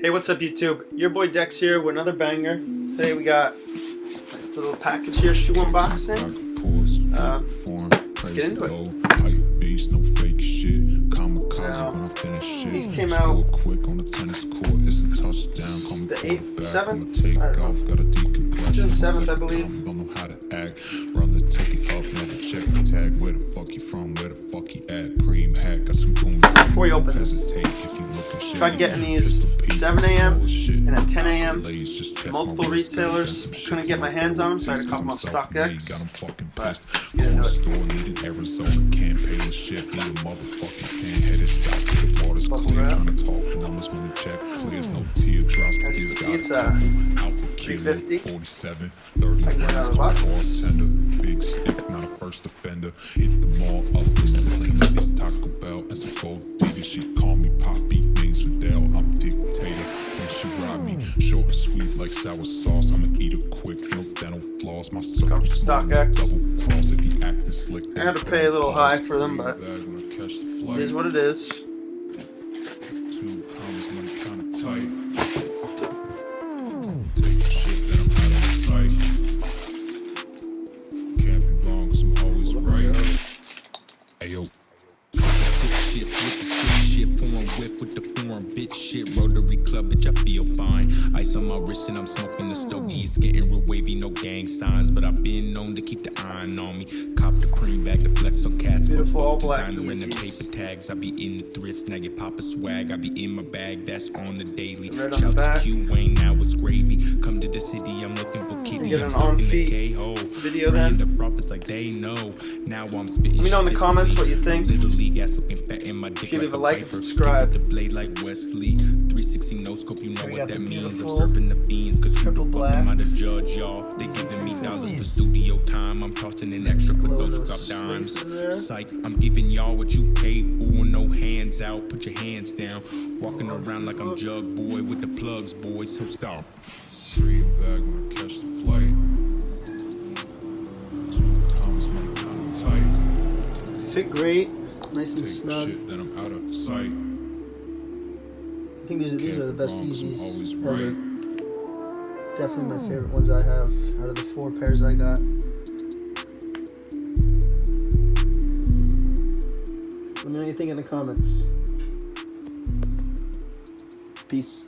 Hey, what's up YouTube? Your boy Dex here with another banger. Today we got this little package here, shoe unboxing. Let's get into it. These came out the 8th, 7th? I don't know. June 7th, I believe. Before you open this, tried getting these 7 a.m. and at 10 a.m. Multiple retailers. Couldn't get my hands on them, so I had to cop them off StockX. But let's get into it. Bubble wrap. As you can see, it's $350. I can get it out of the box. Big stick, not a first offender. Hit the mall up, this is clean. It's Taco Bell as a gold digger. She call me Poppy, name's Fidel. I'm dictator. When she ride me, short and sweet like sour sauce. I'ma eat her quick, no dental flaws. My circle's StockX. Double cross if he acting slick. I had to pay a little high for them, but it is what it is. 2 commas, money kinda tight. With the foreign bitch shit, Rotary Club, bitch, I feel fine. Ice on my wrist and I'm smoking the stogies. Getting real wavy, no gang signs, but I've been known to keep the iron on me. Cop the cream bag, the flex on cats. Beautiful all black Yeezys. In the paper tags, I be in the thrifts. Now get Papa swag, I be in my bag, that's on the daily. Shout to Q Wayne, now it's gravy. Come to the city, I'm looking for kitty. Get an on-feet video then. The profits like they know. Now I'm spitting. Let me know in the comments what you think. Little league ass looking fat in my dick. If you leave a like and subscribe. The blade like Wesley, 360 no scope, you know what that means. I'm serving the fiends, cause triple black. I'm out of judge, y'all. They giving me dollars to studio time. I'm tossing an extra for those who got dimes. Psych, I'm giving y'all what you paid for. No hands out, put your hands down. Walking around like I'm Jug Boy with the plugs, boy, so stop. Green bag when I catch the flight. 2 commas, money kinda tight. Fit great, nice and snug. Shit, then I'm out of sight. I think these are the best Yeezys ever. Definitely my favorite ones I have out of the 4 pairs I got. Let me know what you think in the comments. Peace.